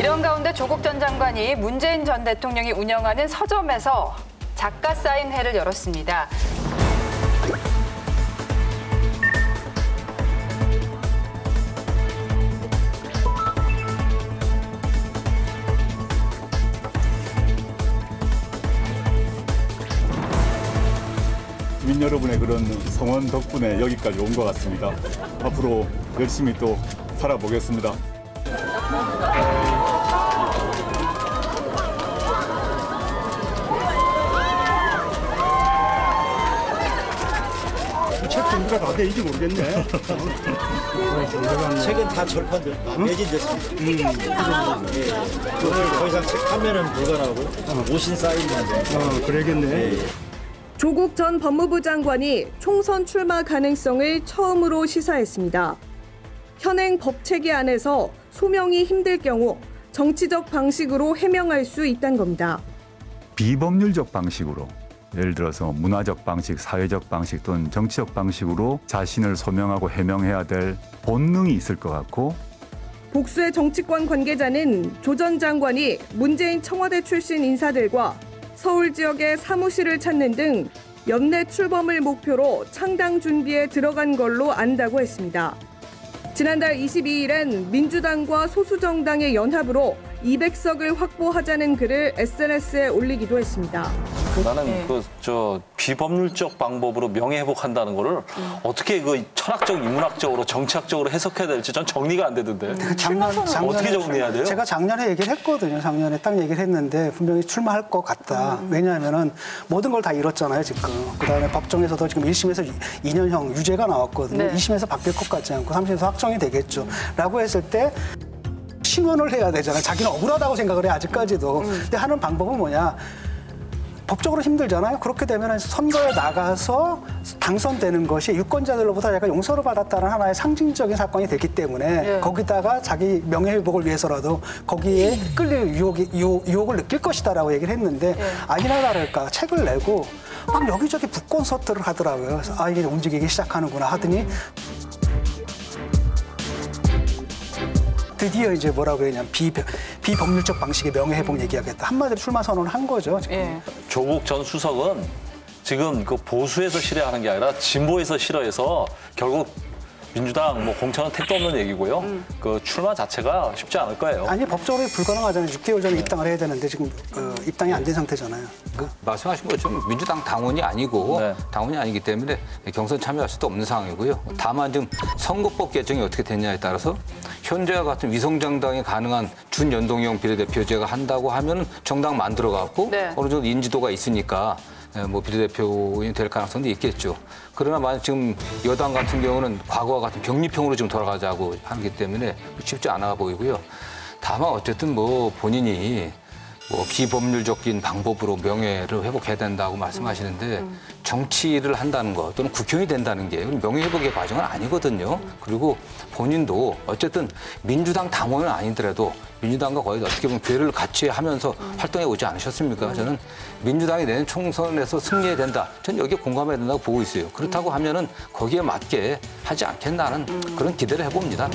이런 가운데 조국 전 장관이 문재인 전 대통령이 운영하는 서점에서 작가 사인회를 열었습니다. 국민 여러분의 그런 성원 덕분에 여기까지 온 것 같습니다. 앞으로 열심히 또 살아보겠습니다. 책 종류가 다 돼있지 모르겠네. 책은 다 절판돼 매진됐습니다. 더 이상 책 판매는 불가능하고 오신 사인만 됩니다. 그러겠네. 조국 전 법무부 장관이 총선 출마 가능성을 처음으로 시사했습니다. 현행 법체계 안에서 소명이 힘들 경우 정치적 방식으로 해명할 수 있다는 겁니다. 비법률적 방식으로, 예를 들어서 문화적 방식, 사회적 방식 또는 정치적 방식으로 자신을 소명하고 해명해야 될 본능이 있을 것 같고, 복수의 정치권 관계자는 조 전 장관이 문재인 청와대 출신 인사들과 서울 지역의 사무실을 찾는 등 연내 출범을 목표로 창당 준비에 들어간 걸로 안다고 했습니다. 지난달 22일엔 민주당과 소수정당의 연합으로 200석을 확보하자는 글을 SNS에 올리기도 했습니다. 나는 비법률적 방법으로 명예회복한다는 거를 어떻게 철학적, 인문학적으로, 정치학적으로 해석해야 될지 전 정리가 안 되던데. 작년에 어떻게 정리해야 돼요? 제가 작년에 얘기를 했거든요. 작년에 딱 얘기를 했는데 분명히 출마할 것 같다. 왜냐하면은 모든 걸 다 잃었잖아요, 지금. 그다음에 법정에서도 지금 1심에서 2년형 유죄가 나왔거든요. 네. 2심에서 바뀔 것 같지 않고 3심에서 확정이 되겠죠. 라고 했을 때 신원을 해야 되잖아요. 자기는 억울하다고 생각을 해, 아직까지도. 근데 하는 방법은 뭐냐. 법적으로 힘들잖아요. 그렇게 되면 선거에 나가서 당선되는 것이 유권자들로부터 약간 용서를 받았다는 하나의 상징적인 사건이 됐기 때문에 거기다가 자기 명예회복을 위해서라도 거기에 끌릴 유혹을 느낄 것이다라고 얘기를 했는데 아니나 다를까 책을 내고 막 여기저기 북콘서트를 하더라고요. 그래서 이게 움직이기 시작하는구나 하더니 드디어 이제 뭐라고 해야 되냐면 비법률적 방식의 명예회복 얘기하겠다. 한마디로 출마 선언을 한 거죠. 지금. 조국 전 수석은 지금 보수에서 싫어하는 게 아니라 진보에서 싫어해서 결국 민주당 공천은 택도 없는 얘기고요. 출마 자체가 쉽지 않을 거예요. 아니 법적으로 불가능하잖아요. 6개월 전에 입당을 해야 되는데 지금 입당이 안 된 상태잖아요. 말씀하신 것처럼 민주당 당원이 아니고 당원이 아니기 때문에 경선 참여할 수도 없는 상황이고요. 다만 지금 선거법 개정이 어떻게 됐냐에 따라서 현재와 같은 위성정당이 가능한 준연동형 비례대표제가 한다고 하면 정당 만들어갖고 어느 정도 인지도가 있으니까 비례대표인이 될 가능성도 있겠죠. 그러나 만약 지금 여당 같은 경우는 과거와 같은 병립형으로 지금 돌아가자고 하기 때문에 쉽지 않아 보이고요. 다만 어쨌든 본인이 비법률적인 방법으로 명예를 회복해야 된다고 말씀하시는데 정치를 한다는 것 또는 국회의원이 된다는 게 명예회복의 과정은 아니거든요. 그리고 본인도 어쨌든 민주당 당원은 아니더라도 민주당과 거의 어떻게 보면 괴를 같이 하면서 활동해 오지 않으셨습니까? 저는 민주당이 내년 총선에서 승리해야 된다. 저는 여기에 공감해야 된다고 보고 있어요. 그렇다고 하면은 거기에 맞게 하지 않겠나는 그런 기대를 해봅니다.